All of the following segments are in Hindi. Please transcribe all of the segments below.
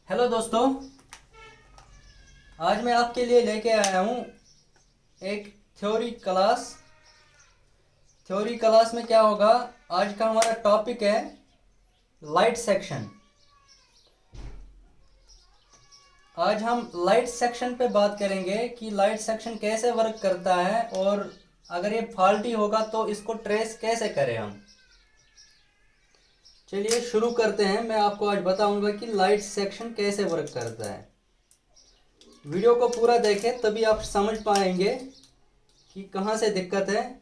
हेलो दोस्तों। आज मैं आपके लिए लेके आया हूँ एक थ्योरी क्लास। थ्योरी क्लास में क्या होगा, आज का हमारा टॉपिक है लाइट सेक्शन। आज हम लाइट सेक्शन पे बात करेंगे कि लाइट सेक्शन कैसे वर्क करता है और अगर ये फॉल्टी होगा तो इसको ट्रेस कैसे करें हम। चलिए शुरू करते हैं। मैं आपको आज बताऊंगा कि लाइट सेक्शन कैसे वर्क करता है। वीडियो को पूरा देखें तभी आप समझ पाएंगे कि कहाँ से दिक्कत है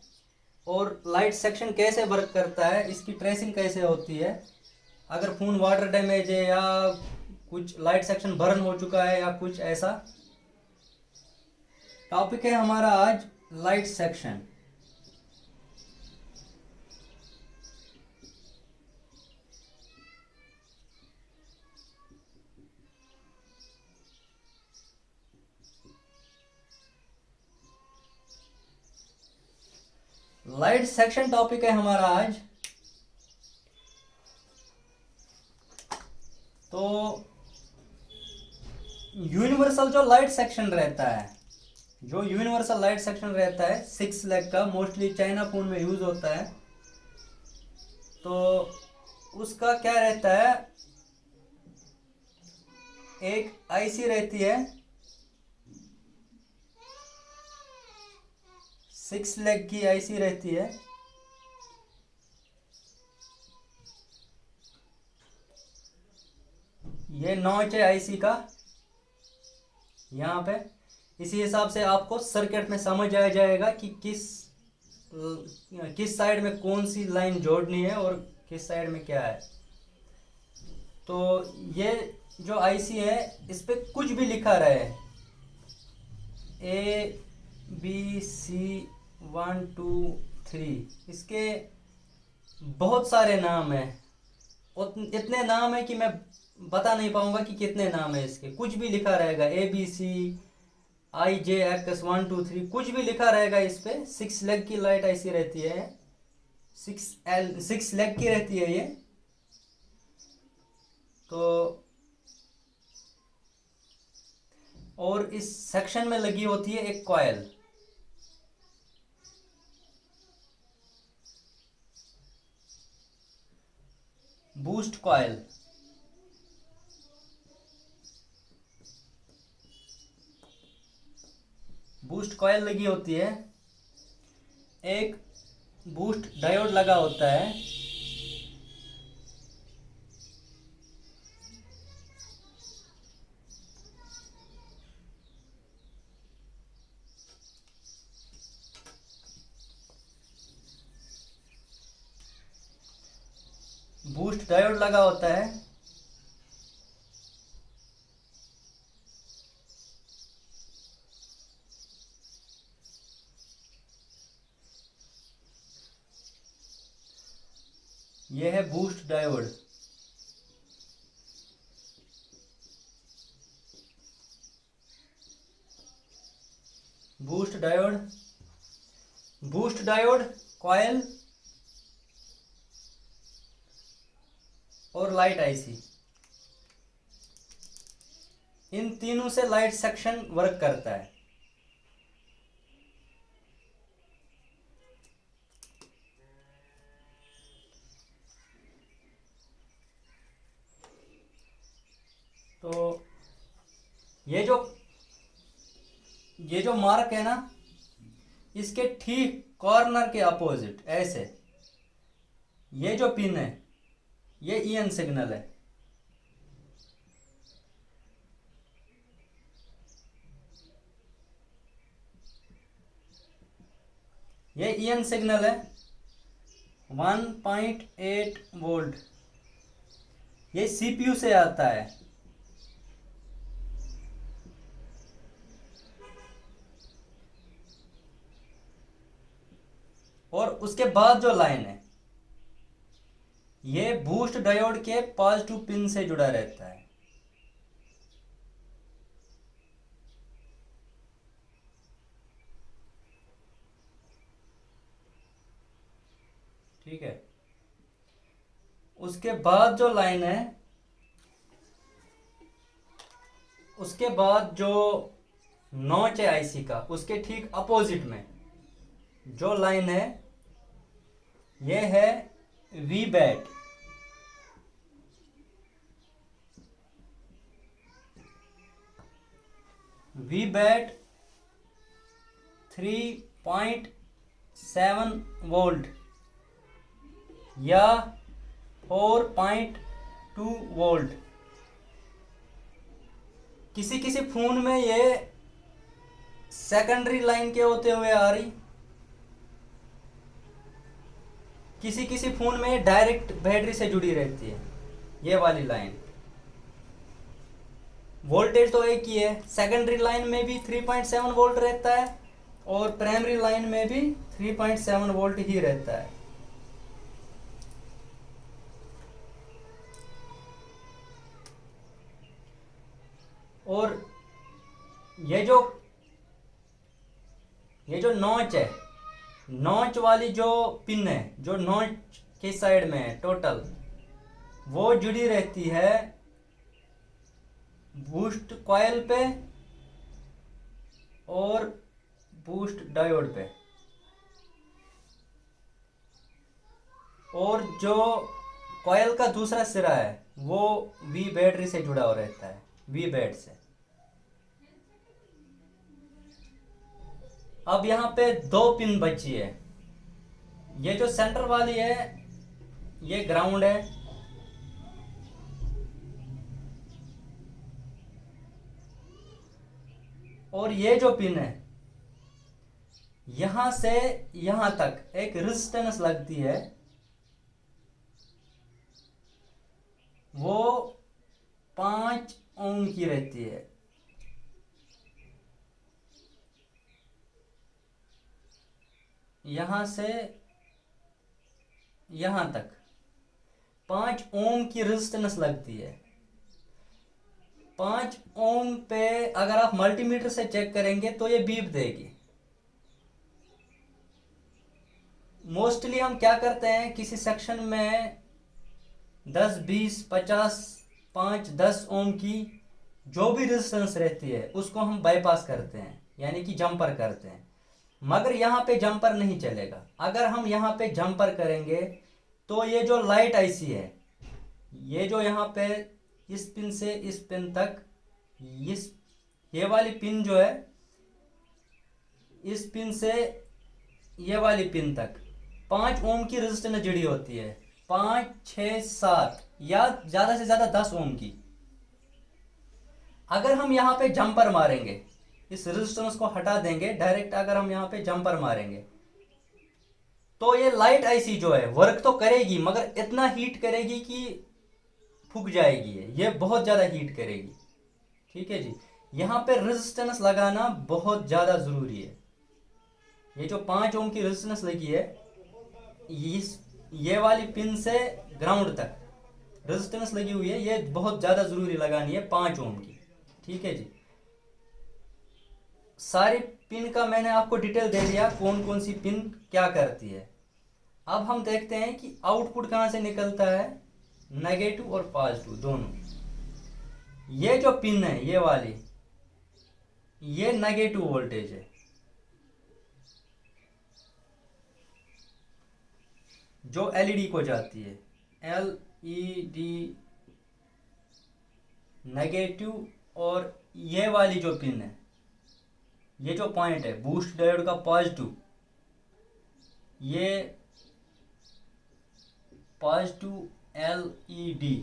और लाइट सेक्शन कैसे वर्क करता है, इसकी ट्रेसिंग कैसे होती है। अगर फ़ोन वाटर डैमेज है या कुछ लाइट सेक्शन बर्न हो चुका है या कुछ ऐसा। टॉपिक है हमारा आज light section. Light section topic है हमारा आज। तो यूनिवर्सल जो लाइट सेक्शन रहता है, जो यूनिवर्सल लाइट सेक्शन रहता है 6 लेग का, मोस्टली चाइना फोन में यूज होता है। तो उसका क्या रहता है, एक आईसी रहती है, 6 लेग की आईसी रहती है। ये नॉच है आईसी का यहाँ पे। इसी हिसाब से आपको सर्किट में समझ आ जाएगा कि किस साइड में कौन सी लाइन जोड़नी है और किस साइड में क्या है। तो ये जो आईसी है इस पे कुछ भी लिखा रहे, A B C 1 2 3, इसके बहुत सारे नाम हैं। इतने नाम है कि मैं बता नहीं पाऊंगा कि कितने नाम है इसके। कुछ भी लिखा रहेगा, ABCIJX 1 2 3, कुछ भी लिखा रहेगा इस पे। 6 लेग की लाइट ऐसी रहती है, 6 लेग की रहती है ये। तो और इस सेक्शन में लगी होती है एक coil. Boost coil. Boost coil लगी होती है। एक बूस्ट डायोड लगा होता है। बूस्ट डायोड लगा होता है। यह है boost diode. Boost diode, boost diode, coil और लाइट आईसी, इन तीनों से लाइट सेक्शन वर्क करता है। तो ये जो मार्क है ना, इसके ठीक कॉर्नर के अपोजिट ऐसे ये जो पिन है, ये ईएन सिग्नल है। ये ईएन सिग्नल है, 1.8 वोल्ट। ये सीपीयू से आता है। और उसके बाद जो लाइन है, ये बूस्ट डायोड के पॉजिटिव पिन से जुड़ा रहता है। ठीक है। उसके बाद जो लाइन है उसके बाद जो नॉच है आईसी का, उसके ठीक अपोजिट में जो लाइन है ये है we bat. We bat 3.7 volt या 4.2 वोल्ट। किसी किसी फोन में ये सेकेंडरी लाइन के होते हुए आ रही, किसी किसी फोन में डायरेक्ट बैटरी से जुड़ी रहती है ये वाली लाइन। वोल्टेज तो एक ही है, सेकेंडरी लाइन में भी 3.7 वोल्ट रहता है और प्राइमरी लाइन में भी 3.7 वोल्ट ही रहता है। और ये जो नॉच है, नॉच वाली जो पिन है जो नॉच के साइड में है टोटल, वो जुड़ी रहती है बूस्ट कॉइल पे और बूस्ट डायोड पे। और जो कॉइल का दूसरा सिरा है वो वी बैटरी से जुड़ा हुआ रहता है, वी बैट से। अब यहाँ पे दो पिन बची है। ये जो सेंटर वाली है ये ग्राउंड है, और ये जो पिन है यहां से यहां तक एक रेजिस्टेंस लगती है, वो 5 ओम की रहती है। यहां से यहां तक 5 ओम की रेजिस्टेंस लगती है। 5 ओम पे अगर आप मल्टीमीटर से चेक करेंगे तो ये बीप देगी। मोस्टली हम क्या करते हैं, किसी सेक्शन में 10, 20, 50, 5, 10 ओम की जो भी रेजिस्टेंस रहती है उसको हम बाईपास करते हैं, यानी कि जंपर करते हैं। मगर यहाँ पे जंपर नहीं चलेगा। अगर हम यहाँ पे जंपर करेंगे तो ये जो लाइट आईसी है, ये जो यहाँ पे इस पिन से इस पिन तक, ये वाली पिन जो है इस पिन से ये वाली पिन तक 5 ओम की रेजिस्टेंस जुड़ी होती है। 5, 6, 7 या ज्यादा से ज्यादा 10 ओम की। अगर हम यहाँ पे जंपर मारेंगे, इस रेजिस्टेंस को हटा देंगे डायरेक्ट, अगर हम यहाँ पे जंपर मारेंगे तो ये लाइट आईसी जो है वर्क तो करेगी मगर इतना हीट करेगी कि फूक जाएगी। ये बहुत ज्यादा हीट करेगी। ठीक है जी, यहाँ पे रेजिस्टेंस लगाना बहुत ज्यादा जरूरी है। ये जो 5 ओम की रेजिस्टेंस लगी है, ये वाली पिन से ग्राउंड तक रेजिस्टेंस लगी हुई है, ये बहुत ज्यादा जरूरी लगानी है 5 ओम की। ठीक है जी, सारी पिन का मैंने आपको डिटेल दे दिया, कौन कौन सी पिन क्या करती है। अब हम देखते हैं कि आउटपुट कहां से निकलता है, नेगेटिव और पॉजिटिव दोनों। ये जो पिन है ये वाली, ये नेगेटिव वोल्टेज है। जो एलईडी को जाती है, एलईडी नेगेटिव। और ये वाली जो पिन है, ये जो पॉइंट है बूस्ट डायोड का पॉजिटिव, ये पॉजिटिव एलईडी।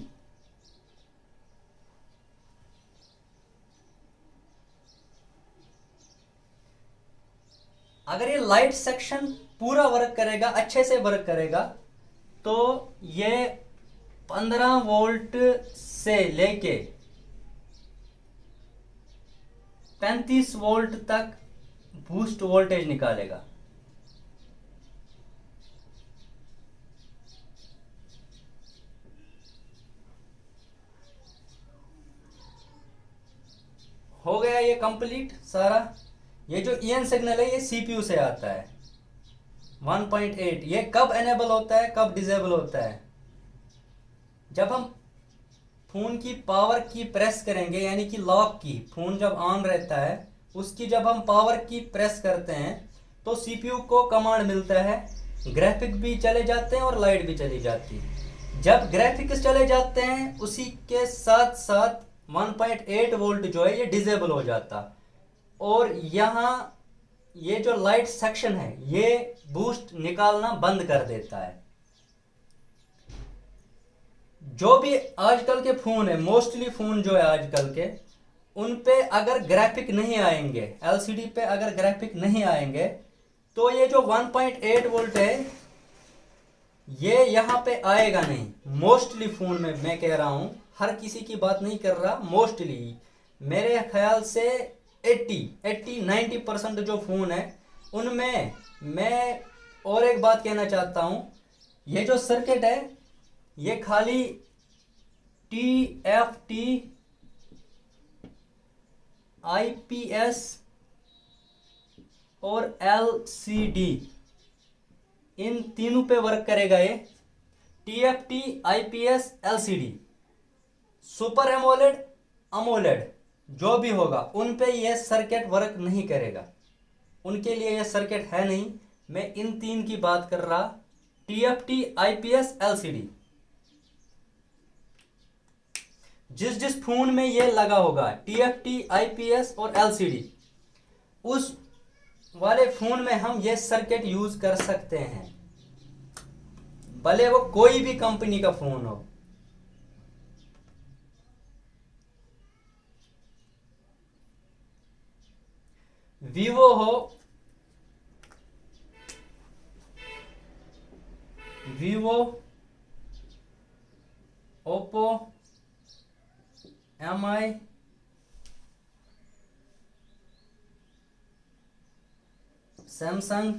अगर ये लाइट सेक्शन पूरा वर्क करेगा, अच्छे से वर्क करेगा, तो ये 15 वोल्ट से लेके 35 वोल्ट तक बूस्ट वोल्टेज निकालेगा। हो गया ये कंप्लीट सारा। ये जो ईएन सिग्नल है ये सीपीयू से आता है 1.8। ये कब एनेबल होता है, कब डिसेबल होता है, जब हम फ़ोन की पावर की प्रेस करेंगे, यानी कि लॉक की, फ़ोन जब ऑन रहता है उसकी जब हम पावर की प्रेस करते हैं तो सीपीयू को कमांड मिलता है, ग्राफिक भी चले जाते हैं और लाइट भी चली जाती है। जब ग्राफिक्स चले जाते हैं उसी के साथ साथ 1.8 वोल्ट जो है ये डिजेबल हो जाता, और यहाँ ये जो लाइट सेक्शन है ये बूस्ट निकालना बंद कर देता है। जो भी आजकल के फ़ोन है, मोस्टली फ़ोन जो है आजकल के, उन पे अगर ग्राफिक नहीं आएंगे, एलसीडी पे अगर ग्राफिक नहीं आएंगे तो ये जो 1.8 वोल्ट है ये यहाँ पे आएगा नहीं। मोस्टली फ़ोन में मैं कह रहा हूँ, हर किसी की बात नहीं कर रहा, मोस्टली मेरे ख्याल से 80-90% जो फ़ोन है उनमें। मैं और एक बात कहना चाहता हूँ, ये जो सर्किट है ये खाली TFT IPS और LCD इन तीनों पे वर्क करेगा। ये TFT IPS LCD super AMOLED AMOLED जो भी होगा उन पे ये सर्किट वर्क नहीं करेगा, उनके लिए ये सर्किट है नहीं। मैं इन तीन की बात कर रहा, TFT IPS LCD। जिस जिस फोन में ये लगा होगा TFT IPS और LCD, उस वाले फोन में हम ये सर्किट यूज कर सकते हैं, भले वो कोई भी कंपनी का फोन हो। वीवो हो, Vivo, Oppo, MI, Samsung,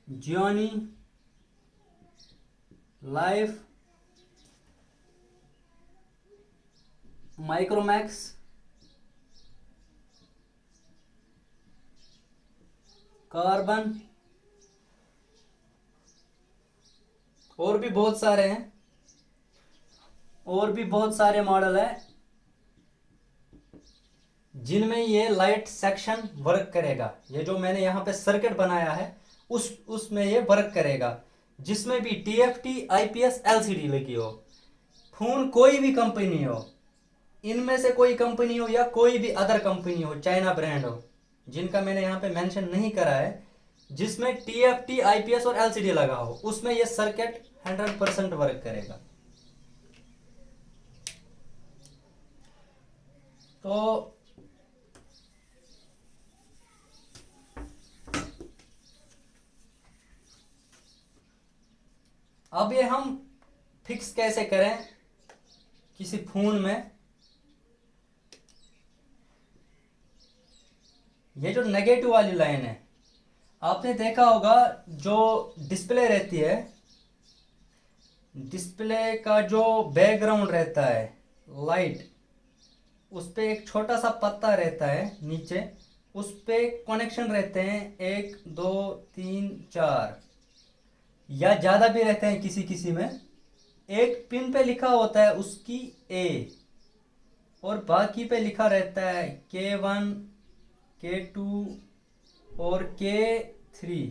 Gionee, life, Micromax, carbon, और भी बहुत सारे हैं, और भी बहुत सारे मॉडल हैं जिनमें ये लाइट सेक्शन वर्क करेगा। ये जो मैंने यहाँ पे सर्किट बनाया है उसमें ये वर्क करेगा, जिसमें भी TFT IPS LCD लगी हो। फोन कोई भी कंपनी हो, इनमें से कोई कंपनी हो या कोई भी अदर कंपनी हो, चाइना ब्रांड हो, जिनका मैंने यहाँ पे मेंशन नहीं करा है, जिसमें TFT IPS और LCD लगा हो, उसमें ये सर्किट 100% वर्क करेगा। तो अब ये हम फिक्स कैसे करें किसी फोन में। ये जो नेगेटिव वाली लाइन है, आपने देखा होगा जो डिस्प्ले रहती है, डिस्प्ले का जो बैकग्राउंड रहता है लाइट, उस पे एक छोटा सा पत्ता रहता है नीचे, उस पे कनेक्शन रहते हैं 1 2 3 4 या ज़्यादा भी रहते हैं किसी किसी में। एक पिन पे लिखा होता है उसकी A, और बाकी पे लिखा रहता है K1 K2 और K3,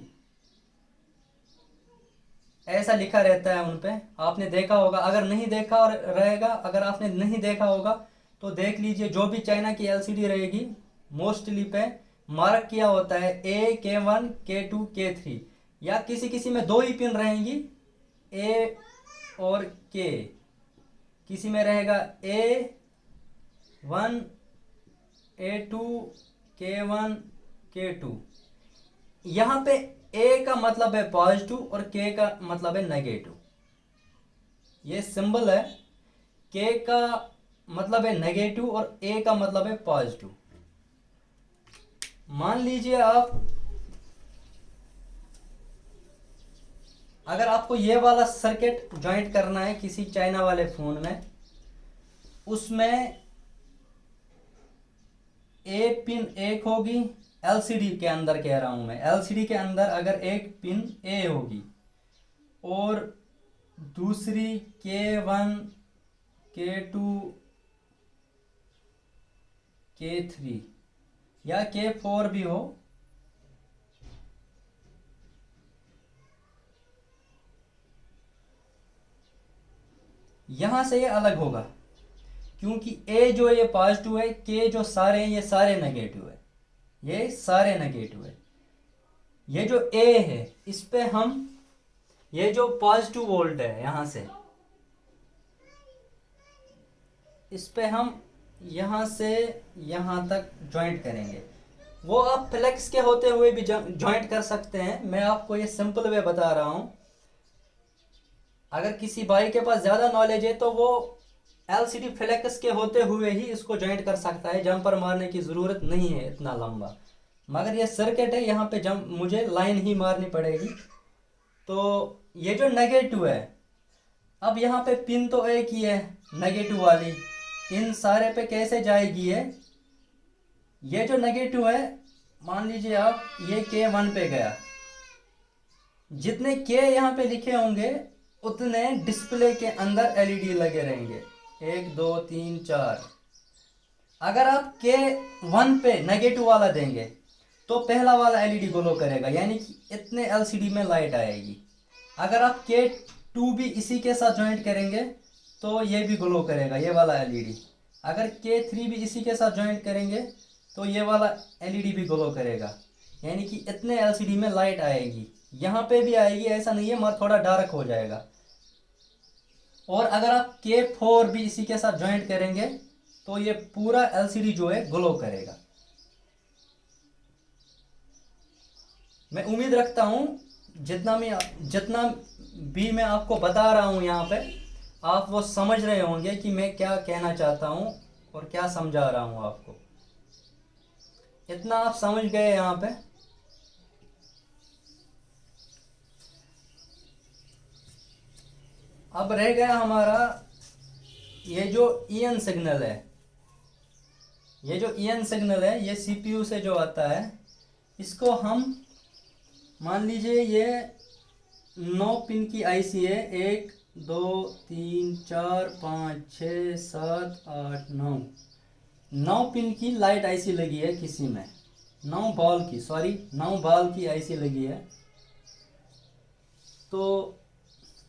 ऐसा लिखा रहता है उन पे। आपने देखा होगा, अगर नहीं देखा और रहेगा, अगर आपने नहीं देखा होगा तो देख लीजिए, जो भी चाइना की LCD रहेगी मोस्टली पे मार्क किया होता है A K1 K2 K3, या किसी किसी में 2 ही पिन रहेंगी A और K, किसी में रहेगा A1 A2 K1 K2। यहाँ पे A का मतलब है पॉजिटिव और K का मतलब है नेगेटिव। ये सिंबल है, K का मतलब है नेगेटिव और A का मतलब है पॉजिटिव। मान लीजिए आप, अगर आपको ये वाला सर्किट ज्वाइंट करना है किसी चाइना वाले फोन में, उसमें A पिन 1 होगी, LCD के अंदर कह रहा हूं मैं, LCD के अंदर अगर एक पिन A होगी और दूसरी K1 K2 K3 या K4 भी हो, यहां से ये अलग होगा क्योंकि A जो ये पॉजिटिव है, K जो सारे हैं ये सारे नेगेटिव है, ये सारे नेगेटिव है। ये जो A है इस पे हम ये जो पॉजिटिव वोल्ट है यहां से, इस पे हम यहां से यहां तक ज्वाइंट करेंगे। वो आप फ्लेक्स के होते हुए भी ज्वाइंट कर सकते हैं, मैं आपको ये सिंपल वे बता रहा हूं। अगर किसी भाई के पास ज़्यादा नॉलेज है तो वो LCD फ्लेक्स के होते हुए ही इसको ज्वाइंट कर सकता है, जंपर मारने की ज़रूरत नहीं है इतना लंबा। मगर ये सर्किट है, यहाँ पे मुझे लाइन ही मारनी पड़ेगी। तो ये जो नेगेटिव है, अब यहाँ पे पिन तो एक ही है नेगेटिव वाली, इन सारे पे कैसे जाएगी ये जो नेगेटिव है, मान लीजिए आप ये K1 पे गया, जितने K यहाँ पे लिखे होंगे उतने डिस्प्ले के अंदर LED लगे रहेंगे, 1 2 3 4। अगर आप K1 पे नेगेटिव वाला देंगे तो पहला वाला LED ग्लो करेगा, यानी कि इतने LCD में लाइट आएगी। अगर आप K2 भी इसी के साथ ज्वाइंट करेंगे तो ये भी ग्लो करेगा, ये वाला LED। अगर K3 भी इसी के साथ ज्वाइंट करेंगे तो ये वाला LED भी ग्लो करेगा, यानी कि इतने LCD में लाइट आएगी। यहाँ पे भी आएगी, ऐसा नहीं है, मगर थोड़ा डार्क हो जाएगा। और अगर आप K4 भी इसी के साथ ज्वाइंट करेंगे तो ये पूरा LCD जो है ग्लो करेगा। मैं उम्मीद रखता हूँ जितना भी मैं आपको बता रहा हूँ यहाँ पे, आप वो समझ रहे होंगे कि मैं क्या कहना चाहता हूँ और क्या समझा रहा हूँ आपको। इतना आप समझ गए यहाँ पे। अब रह गया हमारा ये जो EN सिग्नल है, ये जो EN सिग्नल है ये CPU से जो आता है, इसको हम मान लीजिए ये 9 पिन की IC है, 1 2 3 4 5 6 7 8 9 पिन की लाइट IC लगी है किसी में, 9 बॉल की IC लगी है। तो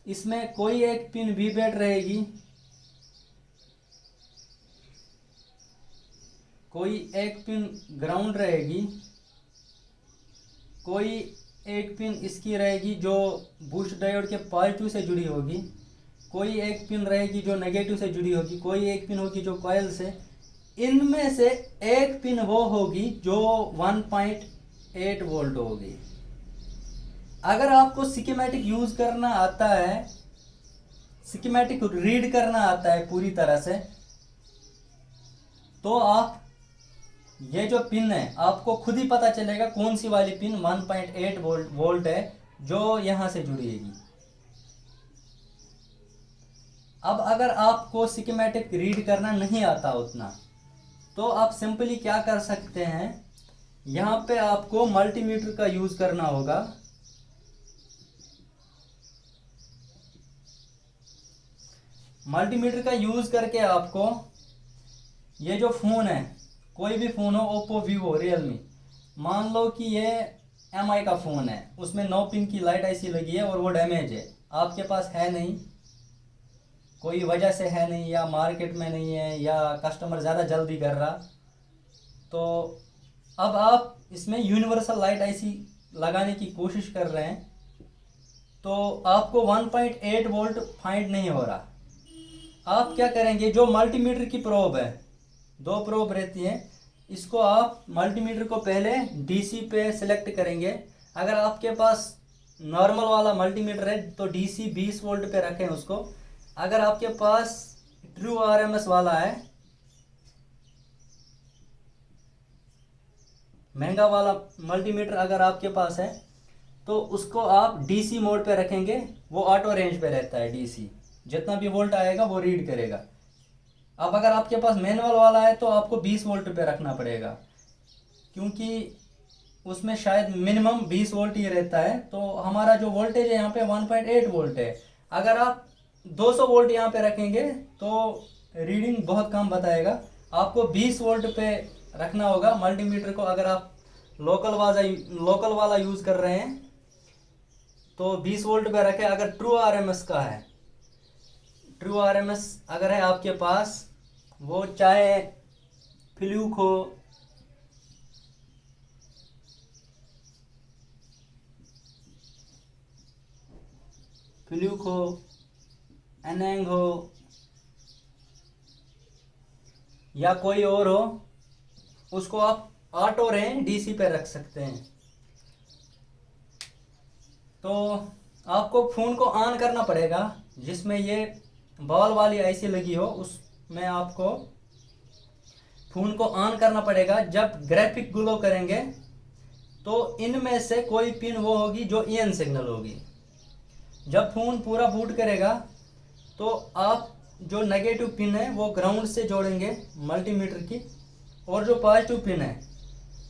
इसमें कोई एक पिन V-बैट रहेगी, कोई एक पिन ग्राउंड रहेगी, कोई एक पिन इसकी रहेगी जो बूस्ट डायोड के पॉजिटिव से जुड़ी होगी, कोई एक पिन रहेगी जो नेगेटिव से जुड़ी होगी, कोई एक पिन होगी जो कॉइल से। इनमें से एक पिन वो होगी जो 1.8 वोल्ट होगी। अगर आपको स्कीमेटिक यूज करना आता है, स्कीमेटिक रीड करना आता है पूरी तरह से, तो आप ये जो पिन है आपको खुद ही पता चलेगा कौन सी वाली पिन 1.8 वोल्ट है जो यहां से जुड़ेगी। अब अगर आपको स्कीमेटिक रीड करना नहीं आता उतना, तो आप सिंपली क्या कर सकते हैं, यहाँ पे आपको मल्टीमीटर का यूज करना होगा। मल्टीमीटर का यूज करके आपको ये जो फोन है, कोई भी फोन हो, ओप्पो, वीवो, रियलमी, मान लो कि ये MI का फोन है, उसमें 9 पिन की लाइट IC लगी है और वो डैमेज है, आपके पास है नहीं, कोई वजह से है नहीं, या मार्केट में नहीं है, या कस्टमर ज़्यादा जल्दी कर रहा, तो अब आप इसमें यूनिवर्सल लाइट IC लगाने की कोशिश कर रहे हैं, तो आपको 1.8 वोल्ट फाइंड नहीं हो रहा। आप क्या करेंगे, जो मल्टीमीटर की प्रोब है, 2 प्रोब रहती हैं, इसको आप मल्टीमीटर को पहले DC पे सिलेक्ट करेंगे। अगर आपके पास नॉर्मल वाला मल्टीमीटर है तो DC 20 वोल्ट पे रखें उसको। अगर आपके पास ट्रू RMS वाला है, महंगा वाला मल्टीमीटर अगर आपके पास है, तो उसको आप DC मोड पे रखेंगे, वो ऑटो रेंज पे रहता है, DC जितना भी वोल्ट आएगा वो रीड करेगा। अब अगर आपके पास मैनुअल वाला है तो आपको 20 वोल्ट पे रखना पड़ेगा, क्योंकि उसमें शायद मिनिमम 20 वोल्ट ही रहता है। तो हमारा जो वोल्टेज है यहाँ पे 1.8 वोल्ट है। अगर आप 200 वोल्ट यहाँ पे रखेंगे तो रीडिंग बहुत कम बताएगा। आपको 20 वोल्ट पे रखना होगा मल्टीमीटर को। अगर आप लोकल वाला यूज़ कर रहे हैं तो 20 वोल्ट पे रखें। अगर ट्रू आरएमएस का है, ट्रू आरएमएस अगर है आपके पास, वो चाहे फ्लूक हो, एनैंग हो या कोई और हो, उसको आप ऑटो रेंज डीसी पे रख सकते हैं। तो आपको फ़ोन को ऑन करना पड़ेगा, जिसमें ये बॉल वाली आईसी लगी हो उसमें आपको फ़ोन को ऑन करना पड़ेगा। जब ग्राफिक ग्लो करेंगे तो इनमें से कोई पिन वो होगी जो ईएन सिग्नल होगी। जब फ़ोन पूरा बूट करेगा तो आप जो नेगेटिव पिन है वो ग्राउंड से जोड़ेंगे मल्टीमीटर की, और जो पॉजिटिव पिन है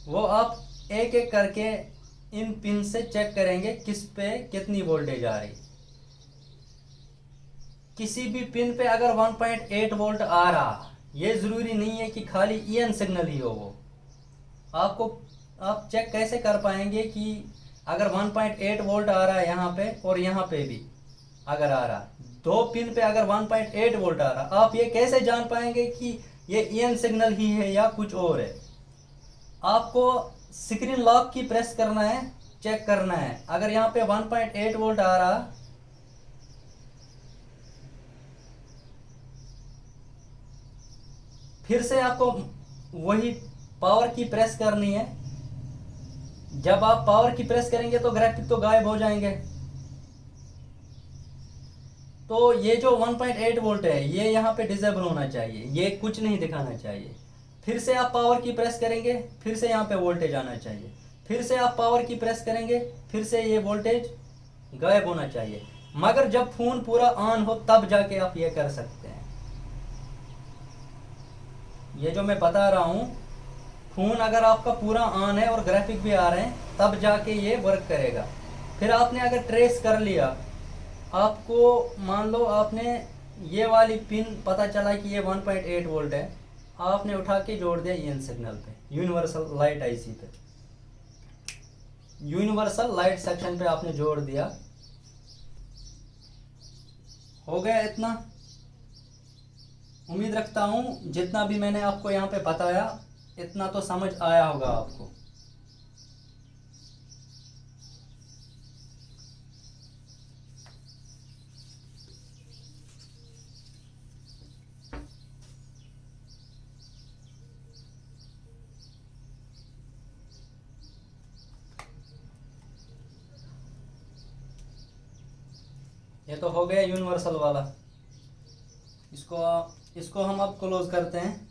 वो आप एक एक करके इन पिन से चेक करेंगे किस पे कितनी वोल्टेज आ रही। किसी भी पिन पे अगर 1.8 वोल्ट आ रहा, ये ज़रूरी नहीं है कि खाली ईएन सिग्नल ही हो वो। आप चेक कैसे कर पाएंगे कि अगर 1.8 वोल्ट आ रहा है यहाँ पे और यहाँ पे भी अगर आ रहा, दो पिन पे अगर 1.8 वोल्ट आ रहा, आप ये कैसे जान पाएंगे कि ये ईएन सिग्नल ही है या कुछ और है? आपको स्क्रीन लॉक की प्रेस करना है, चेक करना है। अगर यहाँ पे 1.8 वोल्ट आ रहा, फिर से आपको वही पावर की प्रेस करनी है। जब आप पावर की प्रेस करेंगे तो ग्राफिक तो गायब हो जाएंगे। तो ये जो 1.8 वोल्ट है ये यहाँ पे डिसेबल होना चाहिए, ये कुछ नहीं दिखाना चाहिए। फिर से आप पावर की प्रेस करेंगे, फिर से यहाँ पे वोल्टेज आना चाहिए। फिर से आप पावर की प्रेस करेंगे, फिर से ये वोल्टेज गायब होना चाहिए। मगर जब फ़ोन पूरा ऑन हो तब जाके आप ये कर सकते हैं। ये जो मैं बता रहा हूँ, फ़ोन अगर आपका पूरा ऑन है और ग्राफिक भी आ रहे हैं तब जाके ये वर्क करेगा। फिर आपने अगर ट्रेस कर लिया, आपको मान लो आपने ये वाली पिन पता चला कि ये 1.8 वोल्ट है, आपने उठा के जोड़ दिया ईएन सिग्नल पे, यूनिवर्सल लाइट आईसी पे, यूनिवर्सल लाइट सेक्शन पे आपने जोड़ दिया। हो गया इतना। उम्मीद रखता हूँ जितना भी मैंने आपको यहाँ पे बताया इतना तो समझ आया होगा आपको। ये तो हो गया यूनिवर्सल वाला। इसको हम अब क्लोज करते हैं।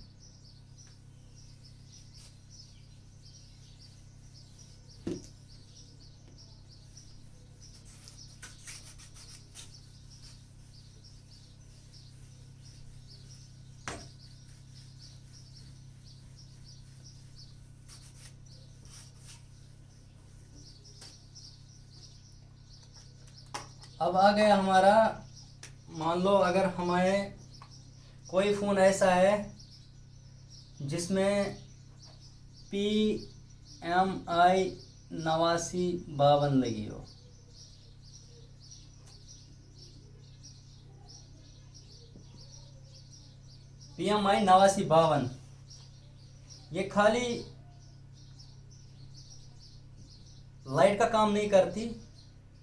अब आ गया हमारा, मान लो अगर हमें कोई फ़ोन ऐसा है जिसमें PMI 8952 लगी हो, PMI 8952, ये खाली लाइट का काम नहीं करती,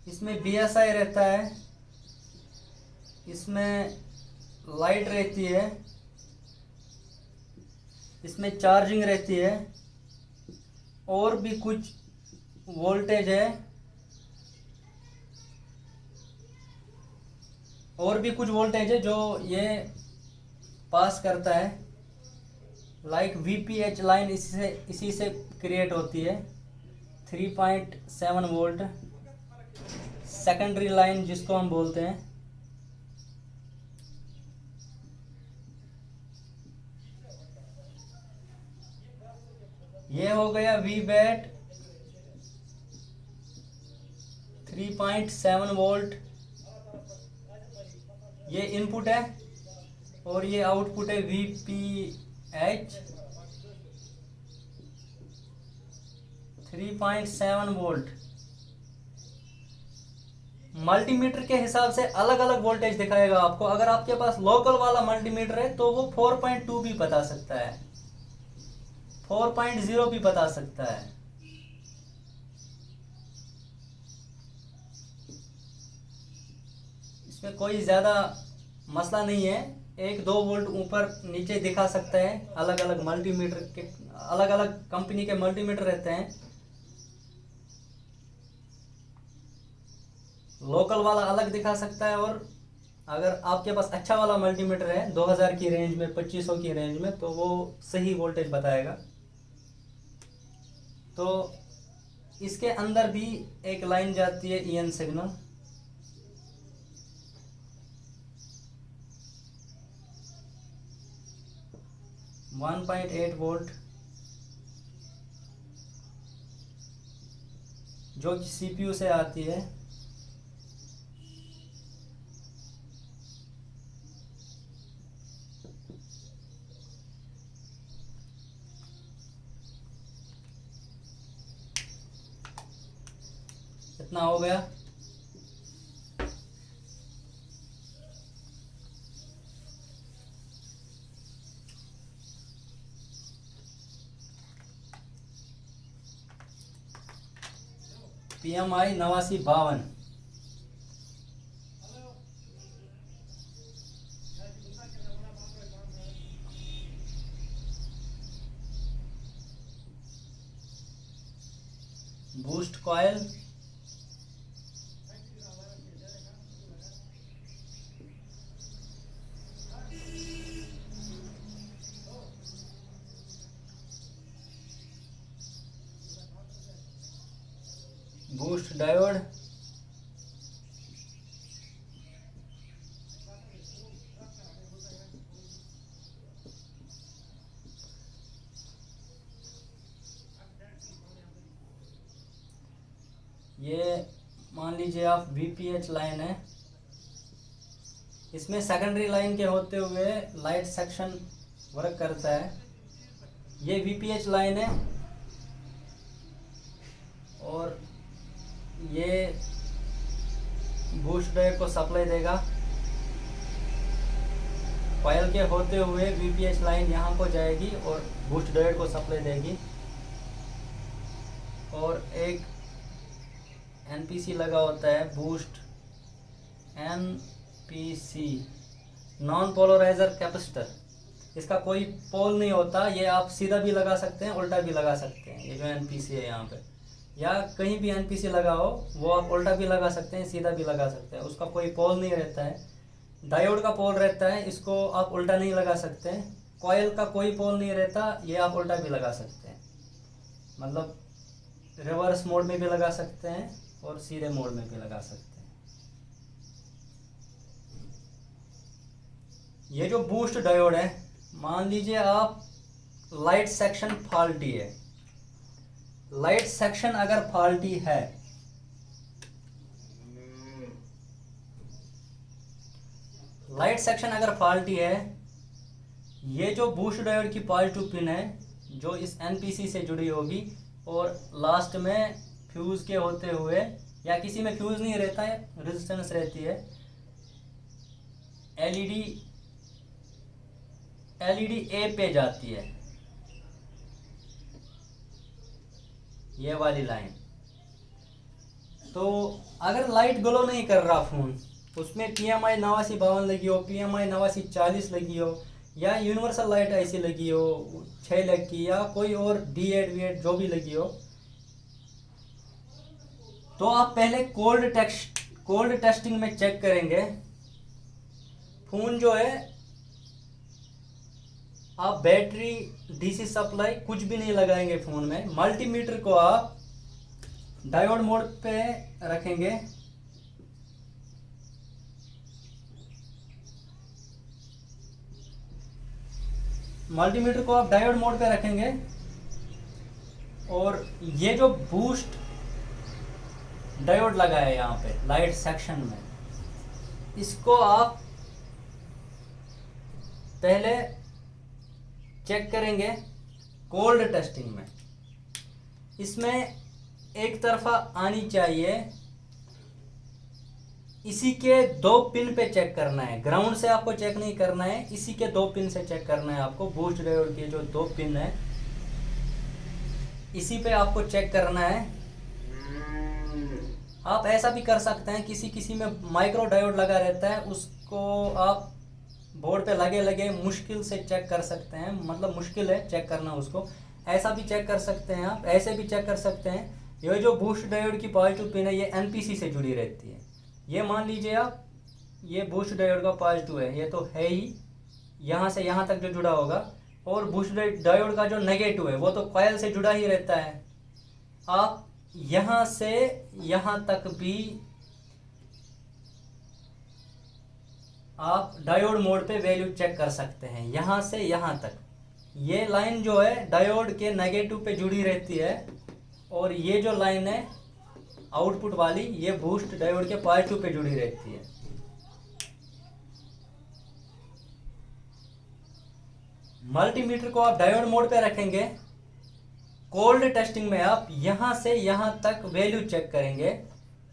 इसमें BSI रहता है, इसमें लाइट रहती है, इसमें चार्जिंग रहती है, और भी कुछ वोल्टेज है, जो ये पास करता है। लाइक VPH लाइन इसी से क्रिएट होती है। 3.7 वोल्ट सेकेंडरी लाइन जिसको हम बोलते हैं। ये हो गया VBAT 3.7 वोल्ट ये इनपुट है और ये आउटपुट है VPH 3.7 वोल्ट। मल्टीमीटर के हिसाब से अलग अलग वोल्टेज दिखाएगा आपको। अगर आपके पास लोकल वाला मल्टीमीटर है तो वो 4.2 भी बता सकता है, 4.0 भी बता सकता है। इसमें कोई ज़्यादा मसला नहीं है, 1-2 वोल्ट ऊपर नीचे दिखा सकता है। अलग अलग मल्टीमीटर के अलग अलग कंपनी के मल्टीमीटर रहते हैं। लोकल वाला अलग दिखा सकता है और अगर आपके पास अच्छा वाला मल्टीमीटर है 2000 की रेंज में, 2500 की रेंज में, तो वो सही वोल्टेज बताएगा। तो इसके अंदर भी एक लाइन जाती है EN सिग्नल, वन 1.8 वोल्ट, जो कि CPU से आती है। इतना हो गया। PMI 8952। Boost coil, boost diode, ये मान लीजिए आप VPH लाइन है। इसमें सेकेंडरी लाइन के होते हुए लाइट सेक्शन वर्क करता है। ये VPH लाइन है और ये बूस्ट ड्राइव को सप्लाई देगा। कॉइल के होते हुए VPH लाइन यहाँ को जाएगी और बूस्ट ड्राइव को सप्लाई देगी। और एक NPC लगा होता है, boost NPC, non polarizer capacitor. इसका कोई पोल नहीं होता, ये आप सीधा भी लगा सकते हैं, उल्टा भी लगा सकते हैं। ये जो NPC है यहाँ पे, या कहीं भी NPC लगा हो वो आप उल्टा भी लगा सकते हैं, सीधा भी लगा सकते हैं। उसका कोई पोल नहीं रहता है। डायोड का पोल रहता है, इसको आप उल्टा नहीं लगा सकते हैं। कॉइल का कोई पोल नहीं रहता, ये आप उल्टा भी लगा सकते हैं। मतलब रिवर्स मोड में भी लगा सकते हैं और सीधे मोड में भी लगा सकते हैं। ये जो बूस्ट डायोड है, मान लीजिए आप लाइट सेक्शन फॉल्टी है। लाइट सेक्शन अगर फॉल्टी है, लाइट सेक्शन अगर फॉल्टी है, ये जो बूस्ट डायोड की पॉजिटिव पिन है जो इस NPC से जुड़ी होगी और लास्ट में फ्यूज के होते हुए, या किसी में फ्यूज नहीं रहता है, रेजिस्टेंस रहती है, LED A पे जाती है, ये वाली लाइन। तो अगर लाइट ग्लो नहीं कर रहा फोन, उसमें PMI 8952 लगी हो, PMI 8940 लगी हो, या यूनिवर्सल लाइट ऐसी लगी हो 6 लाख की, या कोई और D8 जो भी लगी हो, तो आप पहले कोल्ड टेस्टिंग में चेक करेंगे। फोन जो है, आप बैटरी, DC सप्लाई कुछ भी नहीं लगाएंगे फोन में। मल्टीमीटर को आप डायोड मोड पे रखेंगे। मल्टीमीटर को आप डायोड मोड पे रखेंगे और ये जो बूस्ट डायोड लगा है यहाँ पे लाइट सेक्शन में, इसको आप पहले चेक करेंगे कोल्ड टेस्टिंग में। इसमें एक तरफा आनी चाहिए, इसी के 2 पिन पे चेक करना है, ग्राउंड से आपको चेक नहीं करना है, इसी के 2 पिन से चेक करना है आपको। बूस्ट डायोड के जो 2 पिन है इसी पे आपको चेक करना है। आप ऐसा भी कर सकते हैं, किसी किसी में माइक्रो डायोड लगा रहता है, उसको आप बोर्ड पे लगे लगे मुश्किल से चेक कर सकते हैं, मतलब मुश्किल है चेक करना उसको, ऐसा भी चेक कर सकते हैं आप, ऐसे भी चेक कर सकते हैं। ये जो बूस्ट डायोड की पॉजिटिव पिन है ये एनपीसी से जुड़ी रहती है। ये मान लीजिए आप, ये बूस्ट डायोड का पॉजिटिव है, ये तो है ही, यहाँ से यहाँ तक जो जुड़ा होगा, और बूस्ट डायोड का जो नेगेटिव है वो तो कॉइल से जुड़ा ही रहता है। आप यहाँ से यहाँ तक भी आप डायोड मोड पे वैल्यू चेक कर सकते हैं, यहाँ से यहाँ तक। ये लाइन जो है डायोड के नेगेटिव पे जुड़ी रहती है, और ये जो लाइन है आउटपुट वाली ये बूस्ट डायोड के पॉजिटिव पे जुड़ी रहती है। मल्टीमीटर को आप डायोड मोड पे रखेंगे, कोल्ड टेस्टिंग में आप यहां से यहां तक वैल्यू चेक करेंगे,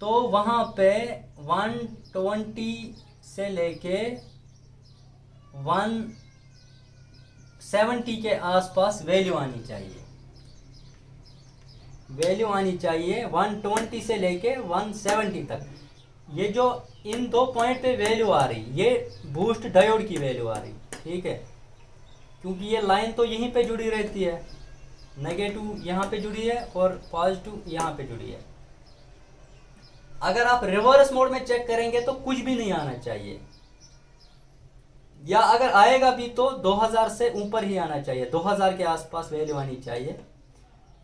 तो वहां पे 120 से लेके 170 के आसपास वैल्यू आनी चाहिए। वैल्यू आनी चाहिए 120 से लेके 170 तक। ये जो इन 2 पॉइंट पे वैल्यू आ रही, ये बूस्ट डायोड की वैल्यू आ रही, ठीक है, क्योंकि ये लाइन तो यहीं पे जुड़ी रहती है, नेगेटिव यहाँ पे जुड़ी है और पॉजिटिव यहाँ पे जुड़ी है। अगर आप रिवर्स मोड में चेक करेंगे तो कुछ भी नहीं आना चाहिए, या अगर आएगा भी तो 2000 से ऊपर ही आना चाहिए, 2000 के आसपास वैल्यू आनी चाहिए।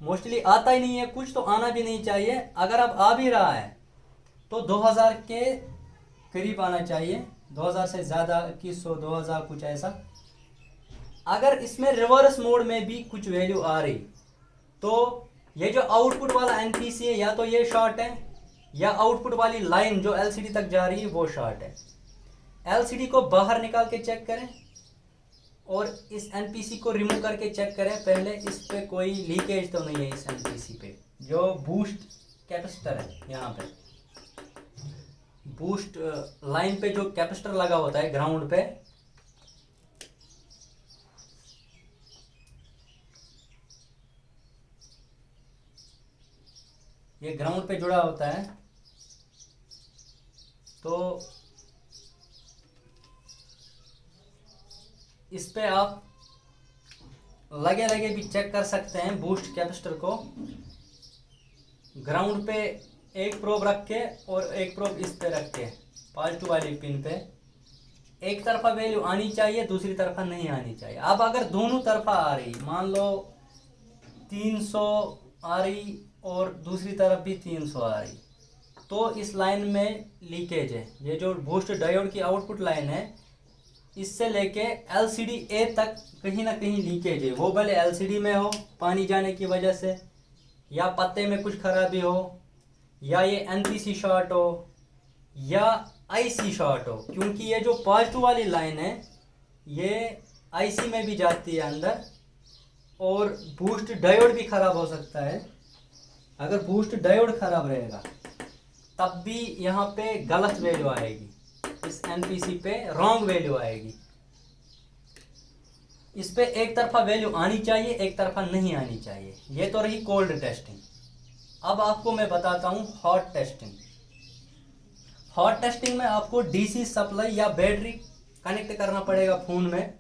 मोस्टली आता ही नहीं है कुछ, तो आना भी नहीं चाहिए। अगर अब आ भी रहा है तो 2000 के करीब आना चाहिए, 2000 से ज़्यादा 2100 2000 कुछ ऐसा। अगर इसमें रिवर्स मोड में भी कुछ वैल्यू आ रही तो ये जो आउटपुट वाला एनपीसी है या तो ये शॉर्ट है, या आउटपुट वाली लाइन जो एलसीडी तक जा रही है वो शॉर्ट है। एलसीडी को बाहर निकाल के चेक करें और इस एनपीसी को रिमूव करके चेक करें पहले, इस पे कोई लीकेज तो नहीं है। इस एनपीसी पे जो बूस्ट कैपेसिटर है, यहाँ पे बूस्ट लाइन पे जो कैपेसिटर लगा होता है ग्राउंड पे, ये ग्राउंड पे जुड़ा होता है, तो इस पे आप लगे लगे भी चेक कर सकते हैं बूस्ट कैपेसिटर को। ग्राउंड पे एक प्रोब रख के और एक प्रोब इस पे रख के पॉजिटिव वाली पिन पे, एक तरफा वैल्यू आनी चाहिए, दूसरी तरफा नहीं आनी चाहिए। अब अगर दोनों तरफा आ रही, मान लो 300 आ रही और दूसरी तरफ भी 300 आ रही, तो इस लाइन में लीकेज है। ये जो बूस्ट डायोड की आउटपुट लाइन है, इससे लेके एलसीडी ए तक कहीं ना कहीं लीकेज है। वो भले एलसीडी में हो पानी जाने की वजह से, या पत्ते में कुछ खराबी हो, या ये एनपीसी शॉर्ट हो, या आईसी शॉर्ट हो, क्योंकि ये जो पॉजिटिव वाली लाइन है ये आईसी में भी जाती है अंदर, और बूस्ट डायोड भी खराब हो सकता है। अगर बूस्ट डायोड खराब रहेगा तब भी यहाँ पे गलत वैल्यू आएगी, इस एनपीसी पे रॉन्ग वैल्यू आएगी। इस पे एक तरफा वैल्यू आनी चाहिए, एक तरफा नहीं आनी चाहिए। ये तो रही कोल्ड टेस्टिंग। अब आपको मैं बताता हूँ हॉट टेस्टिंग। हॉट टेस्टिंग में आपको डीसी सप्लाई या बैटरी कनेक्ट करना पड़ेगा फोन में।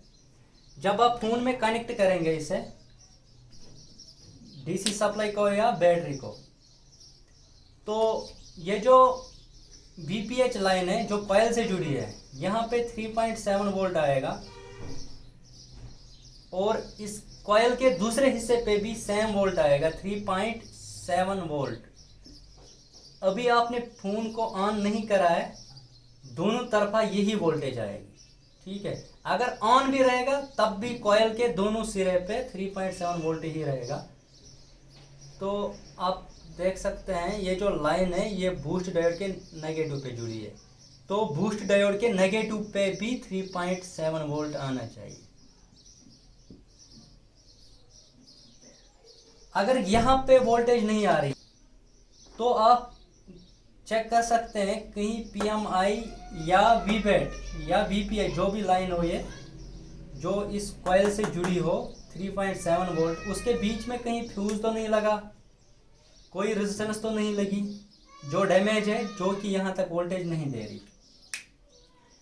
जब आप फोन में कनेक्ट करेंगे इसे, डीसी सप्लाई को या बैटरी को, तो ये जो वीपीएच लाइन है जो कॉइल से जुड़ी है, यहाँ पे 3.7 वोल्ट आएगा, और इस कॉइल के दूसरे हिस्से पे भी सेम वोल्ट आएगा, 3.7 वोल्ट। अभी आपने फोन को ऑन नहीं करा है, दोनों तरफा यही वोल्टेज आएगी, ठीक है। अगर ऑन भी रहेगा तब भी कॉइल के दोनों सिरे पे 3.7 वोल्ट ही रहेगा। तो आप देख सकते हैं ये जो लाइन है ये बूस्ट डायोड के नेगेटिव पे जुड़ी है, तो बूस्ट डायोड के नेगेटिव पे भी 3.7 वोल्ट आना चाहिए। अगर यहाँ पे वोल्टेज नहीं आ रही तो आप चेक कर सकते हैं कहीं पीएमआई या वीबैट या वीपीआई जो भी लाइन हो ये जो इस कॉइल से जुड़ी हो 3.7 वोल्ट, उसके बीच में कहीं फ्यूज तो नहीं लगा, कोई रेजिस्टेंस तो नहीं लगी जो डैमेज है, जो कि यहाँ तक वोल्टेज नहीं दे रही।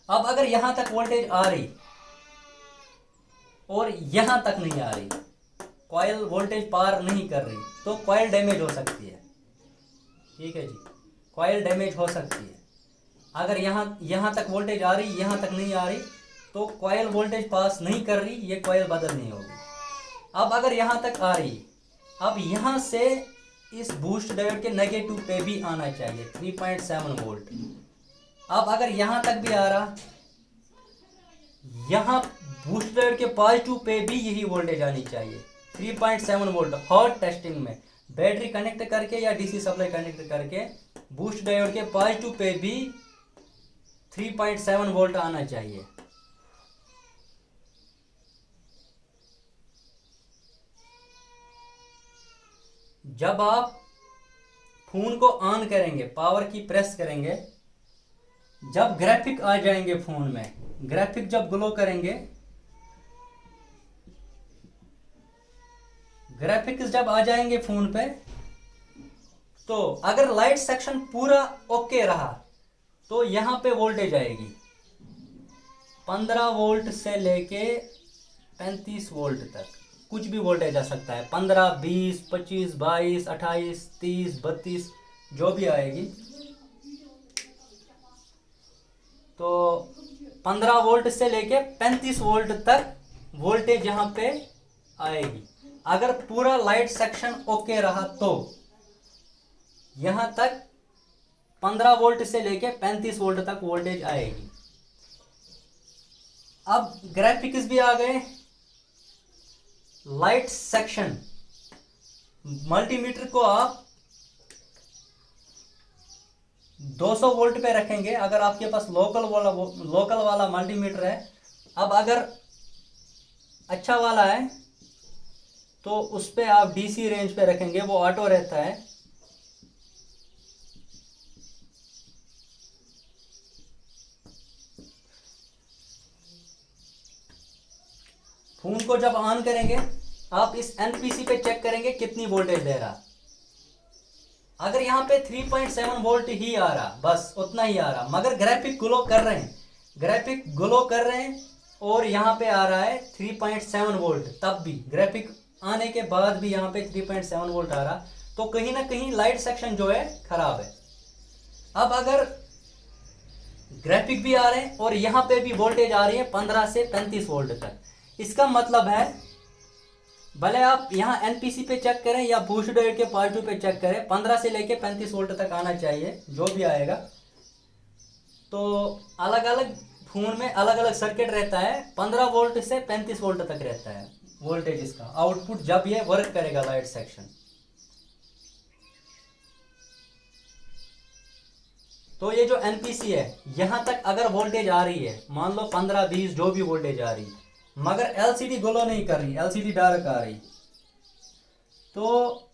अब अगर यहाँ तक वोल्टेज आ रही और यहाँ तक नहीं आ रही, कॉइल वोल्टेज पार नहीं कर रही, तो कॉइल डैमेज हो सकती है। ठीक है जी, कॉइल डैमेज हो सकती है। अगर यहाँ तक वोल्टेज आ रही, यहाँ तक नहीं आ रही, तो कॉइल वोल्टेज पास नहीं कर रही, ये कॉइल बदलनी होगी। अब अगर यहाँ तक आ रही, अब यहाँ से इस बूस्ट डायोड के नेगेटिव पे भी आना चाहिए 3.7 वोल्ट। अब अगर यहाँ तक भी आ रहा, यहाँ बूस्ट डायोड के पॉजिटिव पे भी यही वोल्टेज आनी चाहिए 3.7 वोल्ट। हॉट टेस्टिंग में बैटरी कनेक्ट करके या डीसी सप्लाई कनेक्ट करके बूस्ट डायोड के पॉजिटिव पे भी 3.7 वोल्ट आना चाहिए। जब आप फोन को ऑन करेंगे, पावर की प्रेस करेंगे, जब ग्राफिक आ जाएंगे फोन में, ग्राफिक जब ग्लो करेंगे, ग्राफिक्स जब आ जाएंगे फोन पे, तो अगर लाइट सेक्शन पूरा ओके रहा तो यहां पे वोल्टेज आएगी 15 वोल्ट से लेके 35 वोल्ट तक, कुछ भी वोल्टेज आ सकता है, 15, 20, 25, 22, 28, 30, 32 जो भी आएगी। तो 15 वोल्ट से लेके 35 वोल्ट तक वोल्टेज यहां पे आएगी। अगर पूरा लाइट सेक्शन ओके रहा तो यहां तक 15 वोल्ट से लेके 35 वोल्ट तक वोल्टेज आएगी। अब ग्राफिक्स भी आ गए, लाइट सेक्शन, मल्टीमीटर को आप 200 वोल्ट पे रखेंगे अगर आपके पास लोकल वाला मल्टीमीटर है। अब अगर अच्छा वाला है तो उस पे आप डीसी रेंज पे रखेंगे, वो ऑटो रहता है। फोन को जब ऑन करेंगे आप इस एनपीसी पे चेक करेंगे कितनी वोल्टेज दे रहा। अगर यहाँ पे 3.7 वोल्ट ही आ रहा, बस उतना ही आ रहा, मगर ग्राफिक ग्लो कर रहे हैं, ग्राफिक ग्लो कर रहे हैं और यहाँ पे आ रहा है 3.7 वोल्ट, तब भी ग्राफिक आने के बाद भी यहाँ पे 3.7 वोल्ट आ रहा, तो कहीं ना कहीं लाइट सेक्शन जो है खराब है। अब अगर ग्राफिक भी आ रहे हैं और यहाँ पे भी वोल्टेज आ रही है 15 से 35 वोल्ट तक, इसका मतलब है भले आप यहाँ एनपीसी पे चेक करें या बूस्ट डायोड के पॉजिटिव पे चेक करें, 15 से लेके 35 वोल्ट तक आना चाहिए जो भी आएगा। तो अलग अलग फोन में अलग अलग सर्किट रहता है, 15 वोल्ट से 35 वोल्ट तक रहता है वोल्टेज इसका आउटपुट जब ये वर्क करेगा लाइट सेक्शन। तो ये जो एनपीसी है यहां तक अगर वोल्टेज आ रही है, मान लो 15, 20 जो भी वोल्टेज आ रही, मगर एलसीडी ग्लो नहीं कर रही, एलसीडी डार्क आ रही, तो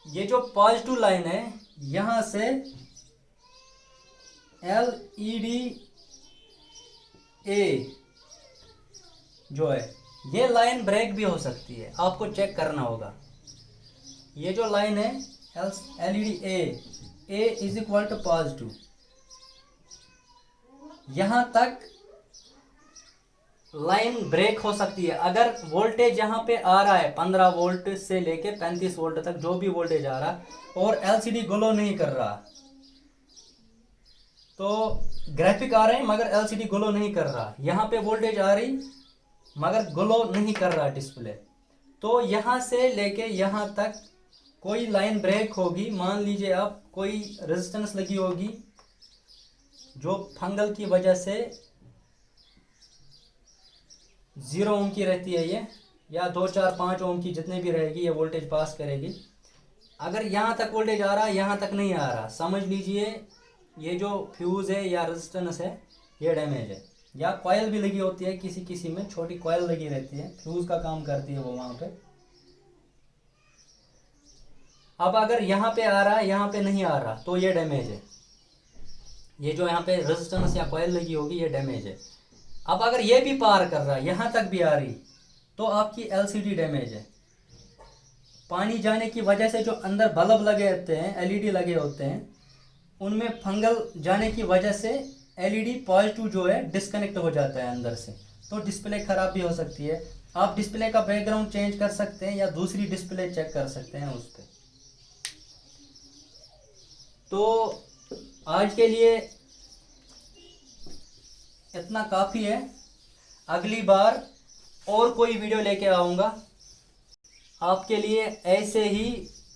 ये जो पॉजिटिव लाइन है यहां से एलईडी ए जो है ये लाइन ब्रेक भी हो सकती है, आपको चेक करना होगा। ये जो लाइन है LED A is equal to positive, यहां तक लाइन ब्रेक हो सकती है। अगर वोल्टेज यहाँ पे आ रहा है 15 वोल्ट से लेके 35 वोल्ट तक जो भी वोल्टेज आ रहा और एलसीडी ग्लो नहीं कर रहा, तो ग्राफिक आ रहे हैं मगर एलसीडी ग्लो नहीं कर रहा, यहाँ पे वोल्टेज आ रही मगर ग्लो नहीं कर रहा डिस्प्ले, तो यहाँ से लेके यहाँ तक कोई लाइन ब्रेक होगी। मान लीजिए आप कोई रेजिस्टेंस लगी होगी जो फंगल की वजह से 0 ओम की रहती है ये, या 2, 4, 5 ओम की जितने भी रहेगी ये वोल्टेज पास करेगी। अगर यहाँ तक वोल्टेज आ रहा है, यहाँ तक नहीं आ रहा, समझ लीजिए ये जो फ्यूज़ है या रेजिस्टेंस है ये डैमेज है। या कॉयल भी लगी होती है, किसी किसी में छोटी कॉयल लगी रहती है, फ्यूज़ का काम करती है वो वहाँ पे। अब अगर यहाँ पे आ रहा है, यहाँ पे नहीं आ रहा, तो ये डैमेज है। ये जो यहाँ पे रेजिस्टेंस या कॉयल लगी होगी ये डैमेज है। अब अगर ये भी पार कर रहा है, यहाँ तक भी आ रही, तो आपकी एलसीडी डैमेज है। पानी जाने की वजह से जो अंदर बल्ब लगे होते हैं, एलईडी लगे होते हैं, उनमें फंगल जाने की वजह से एलईडी पॉजिटिव जो है डिस्कनेक्ट हो जाता है अंदर से, तो डिस्प्ले ख़राब भी हो सकती है। आप डिस्प्ले का बैकग्राउंड चेंज कर सकते हैं या दूसरी डिस्प्ले चेक कर सकते हैं उस पर। तो आज के लिए इतना काफ़ी है। अगली बार और कोई वीडियो लेके आऊँगा आपके लिए, ऐसे ही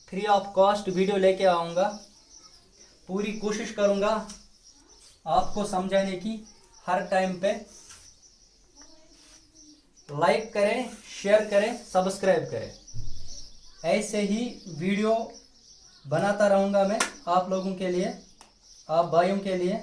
फ्री ऑफ कॉस्ट वीडियो लेके आऊँगा। पूरी कोशिश करूँगा आपको समझाने की हर टाइम पे। लाइक करें, शेयर करें, सब्सक्राइब करें। ऐसे ही वीडियो बनाता रहूँगा मैं आप लोगों के लिए, आप भाइयों के लिए।